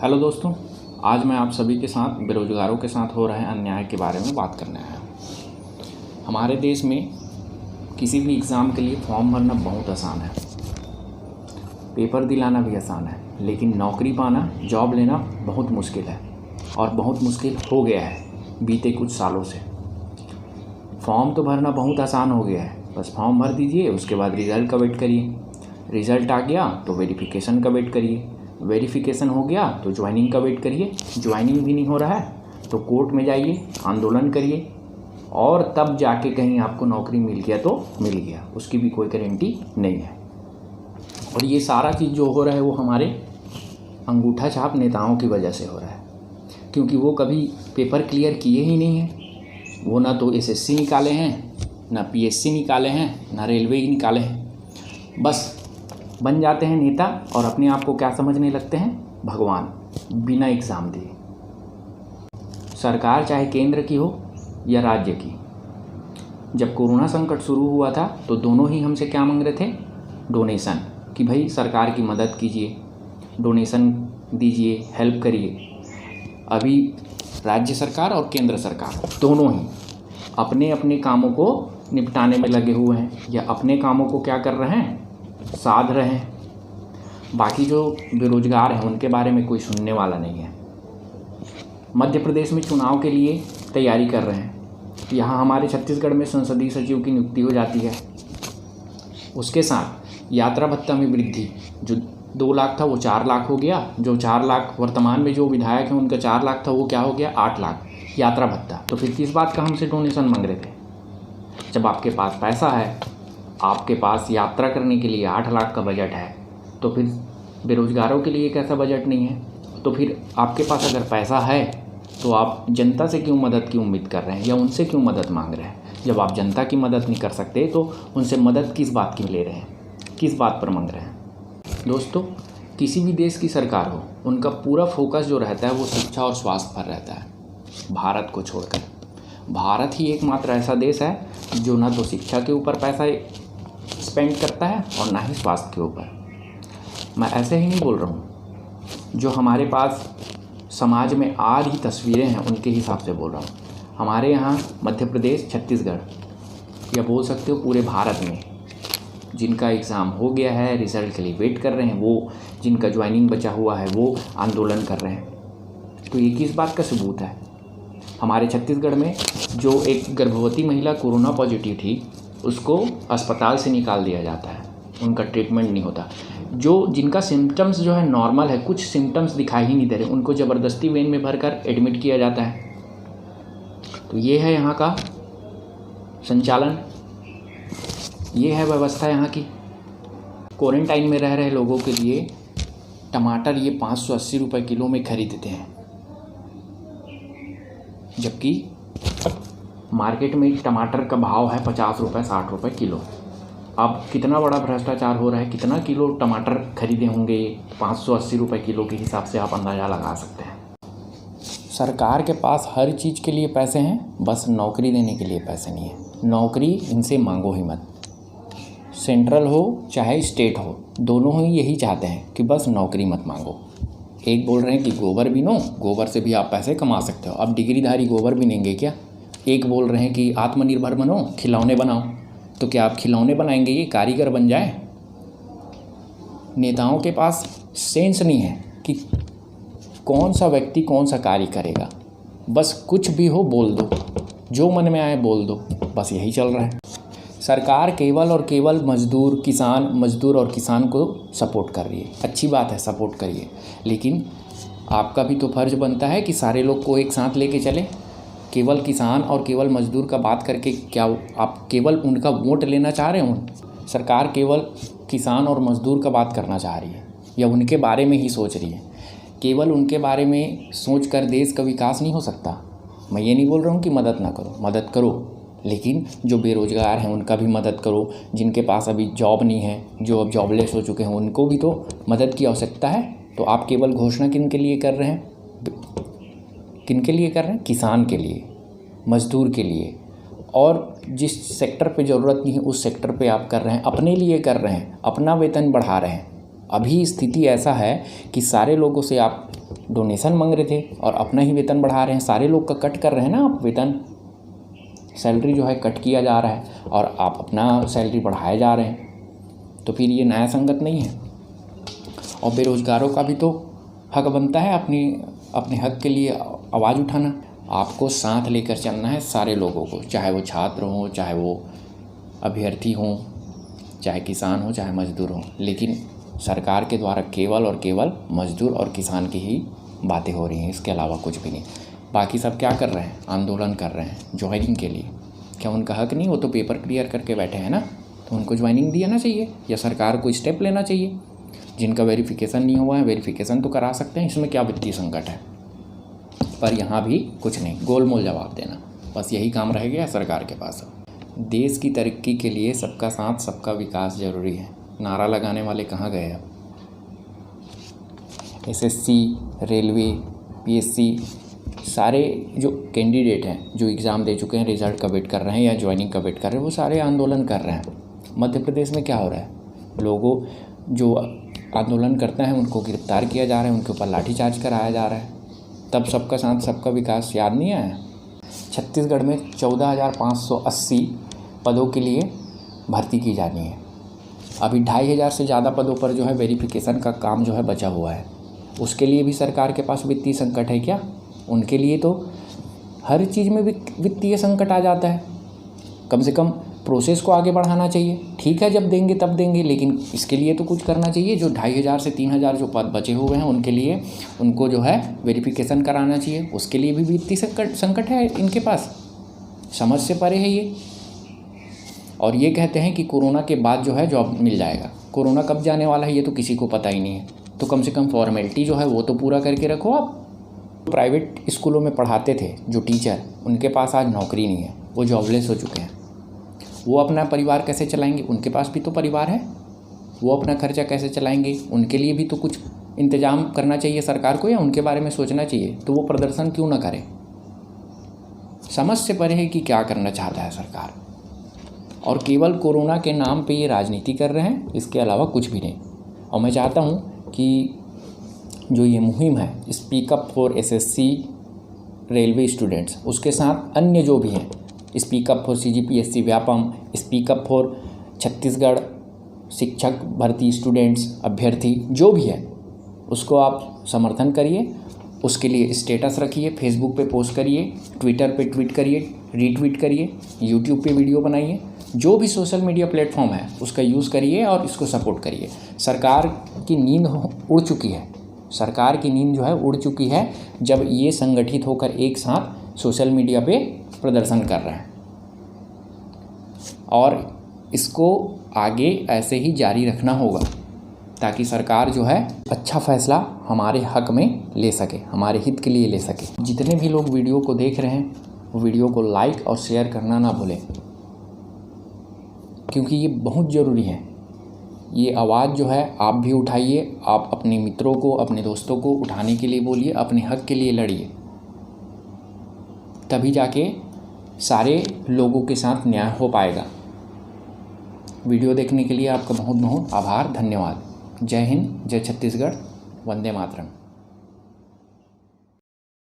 Hello दोस्तों, आज मैं आप सभी के साथ बेरोजगारों के साथ हो रहे अन्याय के बारे में बात करने आया हूँ। हमारे देश में किसी भी एग्ज़ाम के लिए फॉर्म भरना बहुत आसान है, पेपर दिलाना भी आसान है, लेकिन नौकरी पाना, जॉब लेना बहुत मुश्किल है और बहुत मुश्किल हो गया है बीते कुछ सालों से। फॉर्म तो भरना बहुत आसान हो गया है, बस फॉर्म भर दीजिए, उसके बाद रिज़ल्ट का वेट करिए। रिज़ल्ट आ गया तो वेरिफिकेशन का वेट करिए, वेरिफिकेशन हो गया तो ज्वाइनिंग का वेट करिए। ज्वाइनिंग भी नहीं हो रहा है तो कोर्ट में जाइए, आंदोलन करिए और तब जाके कहीं आपको नौकरी मिल गया तो मिल गया, उसकी भी कोई गारंटी नहीं है। और ये सारा चीज़ जो हो रहा है वो हमारे अंगूठा छाप नेताओं की वजह से हो रहा है, क्योंकि वो कभी पेपर क्लियर किए ही नहीं हैं। वो ना तो एसएससी निकाले हैं, ना पीएससी निकाले हैं, ना रेलवे ही निकाले हैं। बस बन जाते हैं नेता और अपने आप को क्या समझने लगते हैं, भगवान, बिना एग्ज़ाम दिए। सरकार चाहे केंद्र की हो या राज्य की, जब कोरोना संकट शुरू हुआ था तो दोनों ही हमसे क्या मांग रहे थे, डोनेशन, कि भाई सरकार की मदद कीजिए, डोनेशन दीजिए, हेल्प करिए। अभी राज्य सरकार और केंद्र सरकार दोनों ही अपने अपने कामों को निपटाने में लगे हुए हैं या अपने कामों को क्या कर रहे हैं, साध रहे हैं। बाकी जो बेरोजगार हैं उनके बारे में कोई सुनने वाला नहीं है। मध्य प्रदेश में चुनाव के लिए तैयारी कर रहे हैं, यहाँ हमारे छत्तीसगढ़ में संसदीय सचिव की नियुक्ति हो जाती है। उसके साथ यात्रा भत्ता में वृद्धि, जो 2 लाख था वो 4 लाख हो गया, जो 4 लाख वर्तमान में जो विधायक हैं उनका 4 लाख था वो क्या हो गया, 8 लाख यात्रा भत्ता। तो फिर किस बात का हमसे डोनेशन मांग रहे थे? जब आपके पास पैसा है, आपके पास यात्रा करने के लिए 8 लाख का बजट है, तो फिर बेरोजगारों के लिए कैसा बजट नहीं है? तो फिर आपके पास अगर पैसा है तो आप जनता से क्यों मदद की उम्मीद कर रहे हैं या उनसे क्यों मदद मांग रहे हैं? जब आप जनता की मदद नहीं कर सकते तो उनसे मदद किस बात की ले रहे हैं, किस बात पर मांग रहे हैं? दोस्तों, किसी भी देश की सरकार हो, उनका पूरा फोकस जो रहता है वो शिक्षा और स्वास्थ्य पर रहता है, भारत को छोड़कर। भारत ही एकमात्र ऐसा देश है जो ना तो शिक्षा के ऊपर पैसा स्पेंड करता है और ना ही स्वास्थ्य के ऊपर। मैं ऐसे ही नहीं बोल रहा हूँ, जो हमारे पास समाज में आ रही तस्वीरें हैं उनके हिसाब से बोल रहा हूँ। हमारे यहाँ मध्य प्रदेश, छत्तीसगढ़ या बोल सकते हो पूरे भारत में जिनका एग्ज़ाम हो गया है, रिज़ल्ट के लिए वेट कर रहे हैं, वो जिनका ज्वाइनिंग बचा हुआ है वो आंदोलन कर रहे हैं। तो ये किस बात का सबूत है? हमारे छत्तीसगढ़ में जो एक गर्भवती महिला कोरोना पॉजिटिव थी उसको अस्पताल से निकाल दिया जाता है, उनका ट्रीटमेंट नहीं होता। जिनका सिम्टम्स जो है नॉर्मल है, कुछ सिम्टम्स दिखाई ही नहीं दे रहे, उनको ज़बरदस्ती वेन में भरकर एडमिट किया जाता है। तो ये है यहाँ का संचालन, ये है व्यवस्था यहाँ की। क्वारंटाइन में रह रहे लोगों के लिए टमाटर ये 580 रुपये किलो में खरीदते हैं, जबकि मार्केट में टमाटर का भाव है 50 रुपये 60 रुपये किलो। अब कितना बड़ा भ्रष्टाचार हो रहा है, कितना किलो टमाटर खरीदे होंगे 580 रुपये किलो के हिसाब से आप अंदाज़ा लगा सकते हैं। सरकार के पास हर चीज़ के लिए पैसे हैं, बस नौकरी देने के लिए पैसे नहीं है। नौकरी इनसे मांगो ही मत, सेंट्रल हो चाहे स्टेट हो, दोनों ही यही चाहते हैं कि बस नौकरी मत मांगो। एक बोल रहे हैं कि गोबर बीनो, गोबर से भी आप पैसे कमा सकते हो। अब डिग्रीधारी गोबर बीनेंगे क्या? एक बोल रहे हैं कि आत्मनिर्भर बनो, खिलौने बनाओ। तो क्या आप खिलौने बनाएंगे, ये कारीगर बन जाए? नेताओं के पास सेंस नहीं है कि कौन सा व्यक्ति कौन सा कार्य करेगा। बस कुछ भी हो बोल दो, जो मन में आए बोल दो, बस यही चल रहा है। सरकार केवल और केवल मजदूर और किसान को सपोर्ट कर रही है। अच्छी बात है, सपोर्ट करिए, लेकिन आपका भी तो फर्ज बनता है कि सारे लोग को एक साथ लेके चले। केवल किसान और केवल मजदूर का बात करके क्या आप केवल उनका वोट लेना चाह रहे हो? सरकार केवल किसान और मजदूर का बात करना चाह रही है या उनके बारे में ही सोच रही है? केवल उनके बारे में सोचकर देश का विकास नहीं हो सकता। मैं ये नहीं बोल रहा हूँ कि मदद ना करो, मदद करो, लेकिन जो बेरोजगार हैं उनका भी मदद करो। जिनके पास अभी जॉब नहीं है, जो अब जॉबलेस हो चुके हैं, उनको भी तो मदद की आवश्यकता है। तो आप केवल घोषणा किन के लिए कर रहे हैं? किन के लिए कर रहे हैं? किसान के लिए, मजदूर के लिए। और जिस सेक्टर पे ज़रूरत नहीं है उस सेक्टर पे आप कर रहे हैं, अपने लिए कर रहे हैं, अपना वेतन बढ़ा रहे हैं। अभी स्थिति ऐसा है कि सारे लोगों से आप डोनेशन मांग रहे थे और अपना ही वेतन बढ़ा रहे हैं। सारे लोग का कट कर रहे हैं ना आप, वेतन सैलरी जो है कट किया जा रहा है और आप अपना सैलरी बढ़ाए जा रहे हैं, तो फिर ये न्याय संगत नहीं है। और बेरोज़गारों का भी तो हक बनता है अपने हक के लिए आवाज़ उठाना। आपको साथ लेकर चलना है सारे लोगों को, चाहे वो छात्र हों, चाहे वो अभ्यर्थी हों, चाहे किसान हो, चाहे मजदूर हो, लेकिन सरकार के द्वारा केवल और केवल मजदूर और किसान की ही बातें हो रही हैं, इसके अलावा कुछ भी नहीं। बाकी सब क्या कर रहे हैं? आंदोलन कर रहे हैं ज्वाइनिंग के लिए। क्या उनका हक नहीं? वो तो पेपर क्लियर करके बैठे हैं ना, तो उनको ज्वाइनिंग देना चाहिए या सरकार को स्टेप लेना चाहिए। जिनका वेरिफिकेशन नहीं हुआ है, वेरिफिकेशन तो करा सकते हैं, इसमें क्या वित्तीय संकट है? पर यहाँ भी कुछ नहीं, गोलमोल जवाब देना, बस यही काम रह गया सरकार के पास। देश की तरक्की के लिए सबका साथ सबका विकास ज़रूरी है, नारा लगाने वाले कहाँ गए अब? SSC, रेलवे, PSC, सारे जो कैंडिडेट हैं जो एग्ज़ाम दे चुके हैं, रिज़ल्ट का वेट कर रहे हैं या ज्वाइनिंग का वेट कर रहे हैं, वो सारे आंदोलन कर रहे हैं। मध्य प्रदेश में क्या हो रहा है? लोगों जो आंदोलन करते हैं उनको गिरफ्तार किया जा रहा है, उनके ऊपर लाठीचार्ज कराया जा रहा है। तब सबका साथ सबका विकास याद नहीं आया? छत्तीसगढ़ में 14,580 पदों के लिए भर्ती की जानी है। अभी 2,500 से ज़्यादा पदों पर जो है वेरिफिकेशन का काम जो है बचा हुआ है। उसके लिए भी सरकार के पास वित्तीय संकट है क्या? उनके लिए तो हर चीज़ में वित्तीय संकट आ जाता है। कम से कम प्रोसेस को आगे बढ़ाना चाहिए। ठीक है, जब देंगे तब देंगे, लेकिन इसके लिए तो कुछ करना चाहिए। जो 2,500 से 3,000 जो पद बचे हुए हैं उनके लिए उनको जो है वेरिफिकेशन कराना चाहिए। उसके लिए भी वित्तीय संकट है इनके पास, समझ से परे है ये। और ये कहते हैं कि कोरोना के बाद जो है जॉब मिल जाएगा। कोरोना कब जाने वाला है ये तो किसी को पता ही नहीं है। तो कम से कम फॉर्मेलिटी जो है वो तो पूरा करके रखो आप। प्राइवेट स्कूलों में पढ़ाते थे जो टीचर, उनके पास आज नौकरी नहीं है, वो जॉबलेस हो चुके हैं। वो अपना परिवार कैसे चलाएंगे? उनके पास भी तो परिवार है, वो अपना खर्चा कैसे चलाएंगे? उनके लिए भी तो कुछ इंतज़ाम करना चाहिए सरकार को, या उनके बारे में सोचना चाहिए। तो वो प्रदर्शन क्यों ना करें? समझ से परे है कि क्या करना चाहता है सरकार, और केवल कोरोना के नाम पे ये राजनीति कर रहे हैं, इसके अलावा कुछ भी नहीं। और मैं चाहता हूँ कि जो ये मुहिम है speak up for SSC railway students, उसके साथ अन्य जो भी हैं, speak up for CGPSC Vyapam, speak up for Chhattisgarh शिक्षक भर्ती स्टूडेंट्स अभ्यर्थी, जो भी है उसको आप समर्थन करिए। उसके लिए स्टेटस रखिए, फेसबुक पे पोस्ट करिए, ट्विटर पे ट्वीट करिए, रीट्वीट करिए, यूट्यूब पे वीडियो बनाइए, जो भी सोशल मीडिया प्लेटफॉर्म है उसका यूज़ करिए और इसको सपोर्ट करिए। सरकार की नींद उड़ चुकी है, सरकार की नींद जो है उड़ चुकी है जब ये संगठित होकर एक साथ सोशल मीडिया पे प्रदर्शन कर रहे हैं। और इसको आगे ऐसे ही जारी रखना होगा ताकि सरकार जो है अच्छा फैसला हमारे हक में ले सके, हमारे हित के लिए ले सके। जितने भी लोग वीडियो को देख रहे हैं वो वीडियो को लाइक और शेयर करना ना भूलें, क्योंकि ये बहुत ज़रूरी है। ये आवाज़ जो है आप भी उठाइए, आप अपने मित्रों को, अपने दोस्तों को उठाने के लिए बोलिए, अपने हक के लिए लड़िए, तभी जाके सारे लोगों के साथ न्याय हो पाएगा। वीडियो देखने के लिए आपका बहुत बहुत आभार, धन्यवाद। जय हिंद, जय छत्तीसगढ़, वंदे मातरम।